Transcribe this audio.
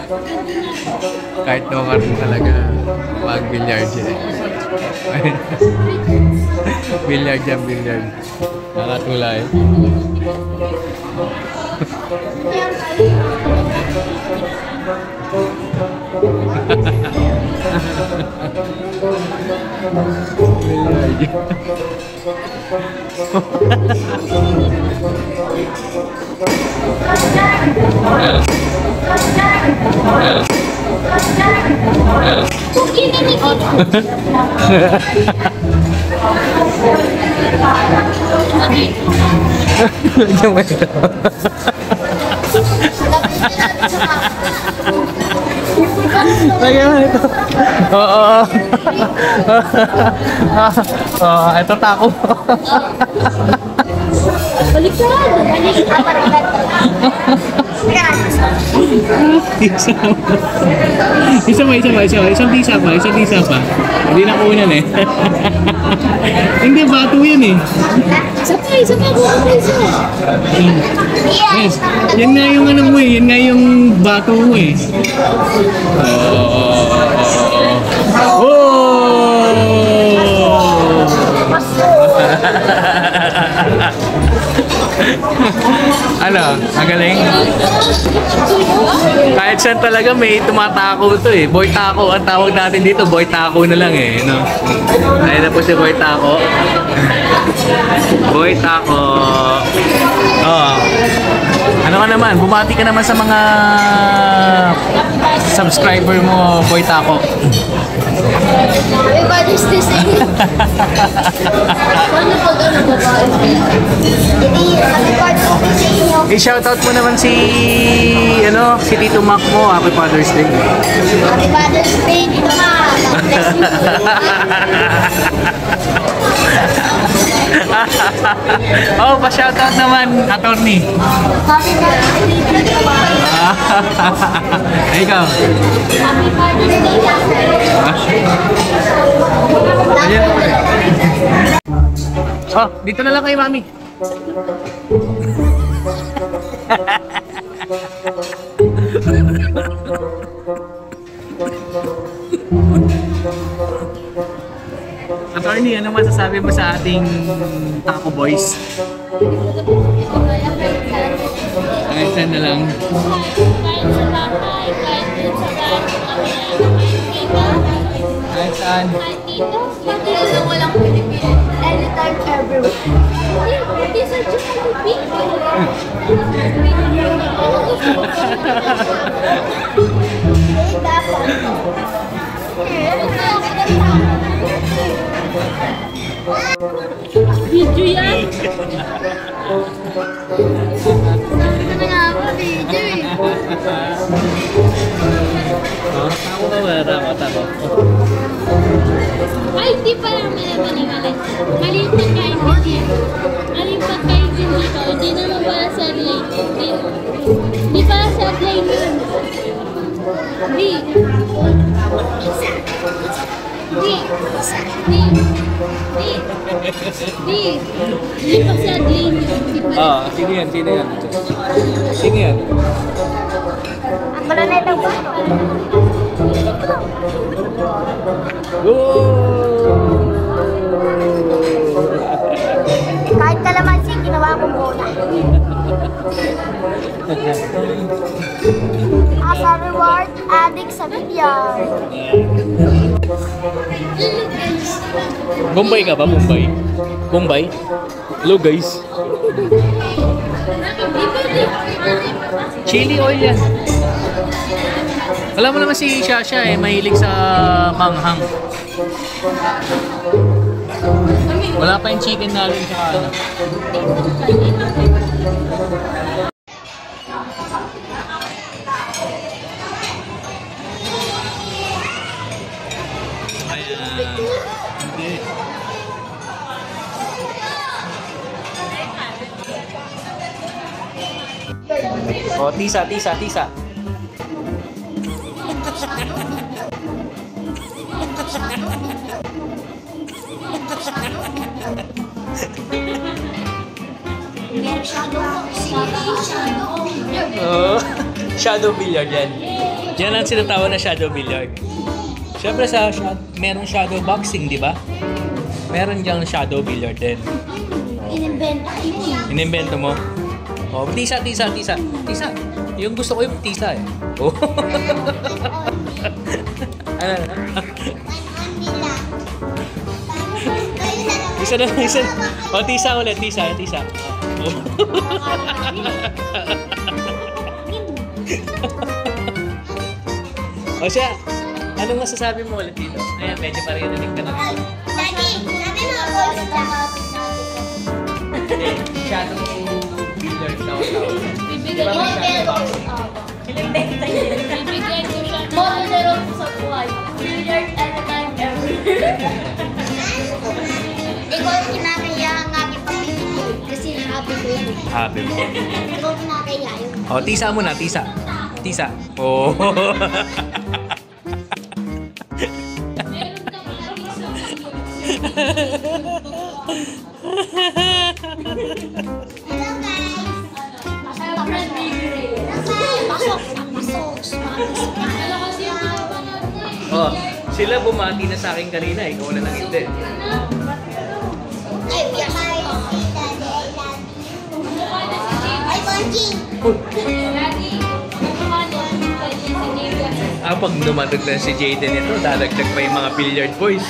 Kahit no ka rin talaga mag-billiard siya. Billiard yan, billiard. Nakatulay. Lagyan mo ito. Oo. Ito tako. Baliktad! Isang tisa pa. Hindi na kunan eh. Hindi, bato yan eh. Isa pa, Yes. Yan nga yung ano mo eh. Yan nga yung bato mo eh. Ano? Magaling? Kahit saan talaga may tumatako to eh. Boy Taco ang tawag natin dito. Boy Taco na lang eh. No? Ayun na po si Boy Taco. Boy Taco. Oh. Ano ka naman? Bumati ka naman sa mga subscriber mo, Boy Taco. Everybody's the same. Paano pag ano ba? Hindi, happy Father's Day sa inyo. I-shoutout mo naman si Tito Mac mo. Happy Father's Day. Happy Father's Day, Tito Mac. God bless you. Oh, pa-shoutout naman, attorney. Happy Father's Day, Tito Mac. Ikaw. Happy Father's Day, Ayan. Oh, dito na lang kay Mami. Attorney, ano masasabi mo sa ating Taco Boys? Kahit saan na lang. Kahit sa bahay, kahit din sa Kahit saan. kahit dito, pati lang walang Pilipino. Anytime, everywhere. Hindi sa Jollibee. Ano gusto mo? Dapat. Video yan? Ano nga ako, video eh. Ako ka ba? Ako. Ay, di pa lang mali. Maliit na kain din. Maliit pa kain din dito. Hindi naman para sa line. Hindi para sa line yun. Di. Hindi pa sa line yun. Sino yan? Sino yan? Ang balaneta ba? Kahit kalamansi, ginawa ko muna. As a reward, adik sa bilyar. Bombay ka ba? Bombay? Hello guys. Chili oil yan. Alam mo naman si Shasha eh, mahilig sa manghang. Wala pa yung chicken natin sa ano. Oh, tisa. Oh, shadow billiard yan. Yan ang sinatawag na shadow billiard. Siyempre merong shadow boxing, di ba? Meron diyang shadow billiard din. Inimbento mo? Oh, tisa. Yung gusto ko yung tisa eh. Oh. Ano? Isa. Oh, tisa ulit, tisa. Oh. O siya, anong masasabi mo ulit dito? Ayan, medyo paririnig ka na. Daddy, sabi mo ako sa Hindi, shadow billiard daw. Bibigyan ko siya. Bibigyan ko siya. Model ko sa buhay. Billiard anytime ever. Ikaw yung kinakaya ang aking pamilya. Kasi happy ko yun. Happy mo. Ikaw kinakaya yun. O, tisa mo na, tisa. Oh. Meron ka pala tisa. Hello guys! Pasok! Ano kasi yung pinapanood mo eh? Oh, sila bumati na sa akin kanina, ikaw na lang hindi. Ay, yes. Mukha na si Jade. Ay, Bonji! Daddy, mukha na si Jade. Pag dumatag na si Jaden ito, dadagdag pa yung mga billiard boys.